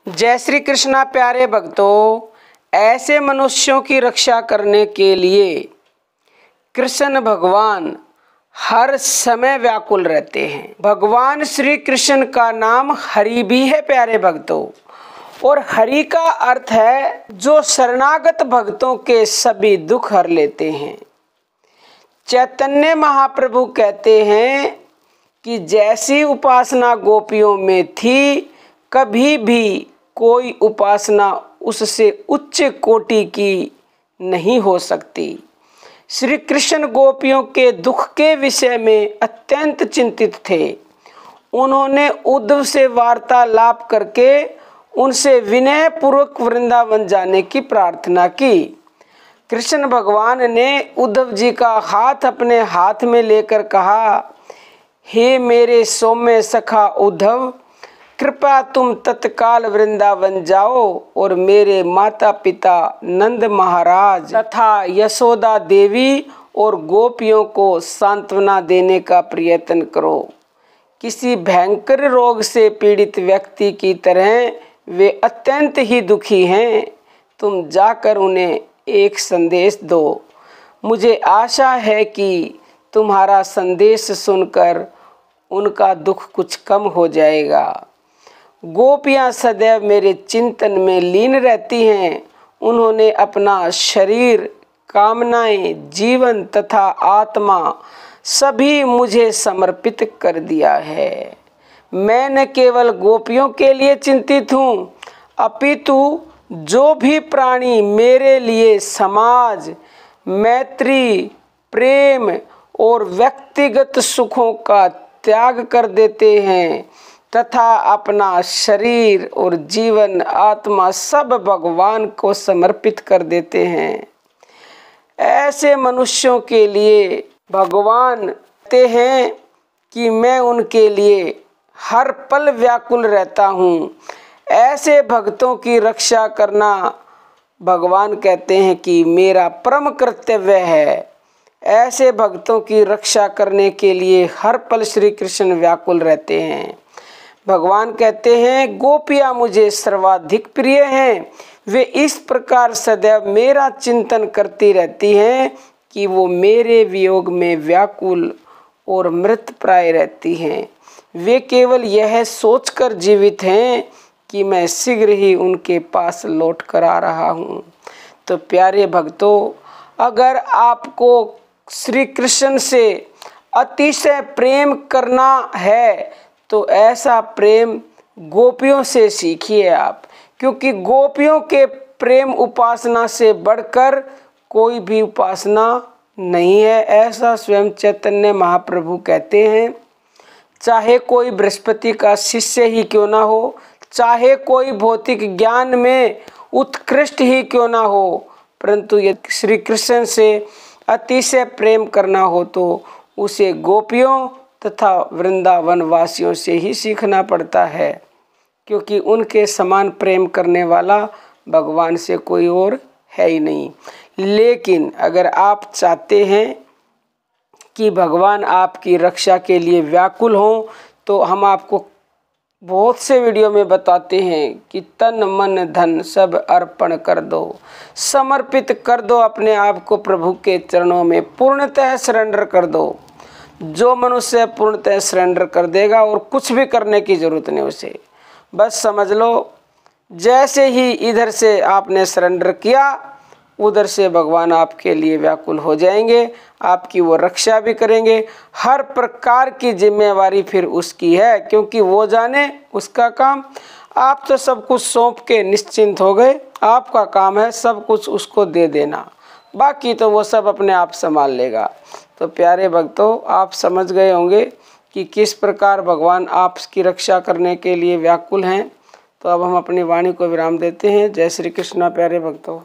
जय श्री कृष्णा प्यारे भक्तों, ऐसे मनुष्यों की रक्षा करने के लिए कृष्ण भगवान हर समय व्याकुल रहते हैं। भगवान श्री कृष्ण का नाम हरि भी है प्यारे भक्तों, और हरि का अर्थ है जो शरणागत भक्तों के सभी दुख हर लेते हैं। चैतन्य महाप्रभु कहते हैं कि जैसी उपासना गोपियों में थी, कभी भी कोई उपासना उससे उच्च कोटि की नहीं हो सकती। श्री कृष्ण गोपियों के दुख के विषय में अत्यंत चिंतित थे। उन्होंने उद्धव से वार्तालाप करके उनसे विनय पूर्वक वृंदावन जाने की प्रार्थना की। कृष्ण भगवान ने उद्धव जी का हाथ अपने हाथ में लेकर कहा, हे मेरे सौम्य सखा उद्धव, कृपया तुम तत्काल वृंदावन जाओ और मेरे माता पिता नंद महाराज तथा यशोदा देवी और गोपियों को सांत्वना देने का प्रयत्न करो। किसी भयंकर रोग से पीड़ित व्यक्ति की तरह वे अत्यंत ही दुखी हैं। तुम जाकर उन्हें एक संदेश दो। मुझे आशा है कि तुम्हारा संदेश सुनकर उनका दुख कुछ कम हो जाएगा। गोपियाँ सदैव मेरे चिंतन में लीन रहती हैं। उन्होंने अपना शरीर, कामनाएं, जीवन तथा आत्मा सभी मुझे समर्पित कर दिया है। मैं न केवल गोपियों के लिए चिंतित हूँ, अपितु जो भी प्राणी मेरे लिए समाज, मैत्री, प्रेम और व्यक्तिगत सुखों का त्याग कर देते हैं तथा अपना शरीर और जीवन, आत्मा सब भगवान को समर्पित कर देते हैं, ऐसे मनुष्यों के लिए भगवान कहते हैं कि मैं उनके लिए हर पल व्याकुल रहता हूँ। ऐसे भक्तों की रक्षा करना भगवान कहते हैं कि मेरा परम कर्तव्य है। ऐसे भक्तों की रक्षा करने के लिए हर पल श्री कृष्ण व्याकुल रहते हैं। भगवान कहते हैं, गोपियाँ मुझे सर्वाधिक प्रिय हैं। वे इस प्रकार सदैव मेरा चिंतन करती रहती हैं कि वो मेरे वियोग में व्याकुल और मृतप्राय रहती हैं। वे केवल यह सोचकर जीवित हैं कि मैं शीघ्र ही उनके पास लौट कर आ रहा हूँ। तो प्यारे भक्तों, अगर आपको श्री कृष्ण से अतिशय प्रेम करना है तो ऐसा प्रेम गोपियों से सीखिए आप, क्योंकि गोपियों के प्रेम उपासना से बढ़कर कोई भी उपासना नहीं है, ऐसा स्वयं चैतन्य महाप्रभु कहते हैं। चाहे कोई बृहस्पति का शिष्य ही क्यों ना हो, चाहे कोई भौतिक ज्ञान में उत्कृष्ट ही क्यों ना हो, परंतु यदि श्री कृष्ण से अतिशय प्रेम करना हो तो उसे गोपियों तथा वृंदावन वासियों से ही सीखना पड़ता है, क्योंकि उनके समान प्रेम करने वाला भगवान से कोई और है ही नहीं। लेकिन अगर आप चाहते हैं कि भगवान आपकी रक्षा के लिए व्याकुल हों, तो हम आपको बहुत से वीडियो में बताते हैं कि तन मन धन सब अर्पण कर दो, समर्पित कर दो अपने आप को प्रभु के चरणों में, पूर्णतः सरेंडर कर दो। जो मनुष्य पूर्णतः सरेंडर कर देगा और कुछ भी करने की ज़रूरत नहीं उसे, बस समझ लो जैसे ही इधर से आपने सरेंडर किया, उधर से भगवान आपके लिए व्याकुल हो जाएंगे, आपकी वो रक्षा भी करेंगे। हर प्रकार की जिम्मेवारी फिर उसकी है, क्योंकि वो जाने उसका काम। आप तो सब कुछ सौंप के निश्चिंत हो गए, आपका काम है सब कुछ उसको दे देना, बाकी तो वो सब अपने आप संभाल लेगा। तो प्यारे भक्तों, आप समझ गए होंगे कि किस प्रकार भगवान आपकी रक्षा करने के लिए व्याकुल हैं। तो अब हम अपनी वाणी को विराम देते हैं। जय श्री कृष्णा प्यारे भक्तों।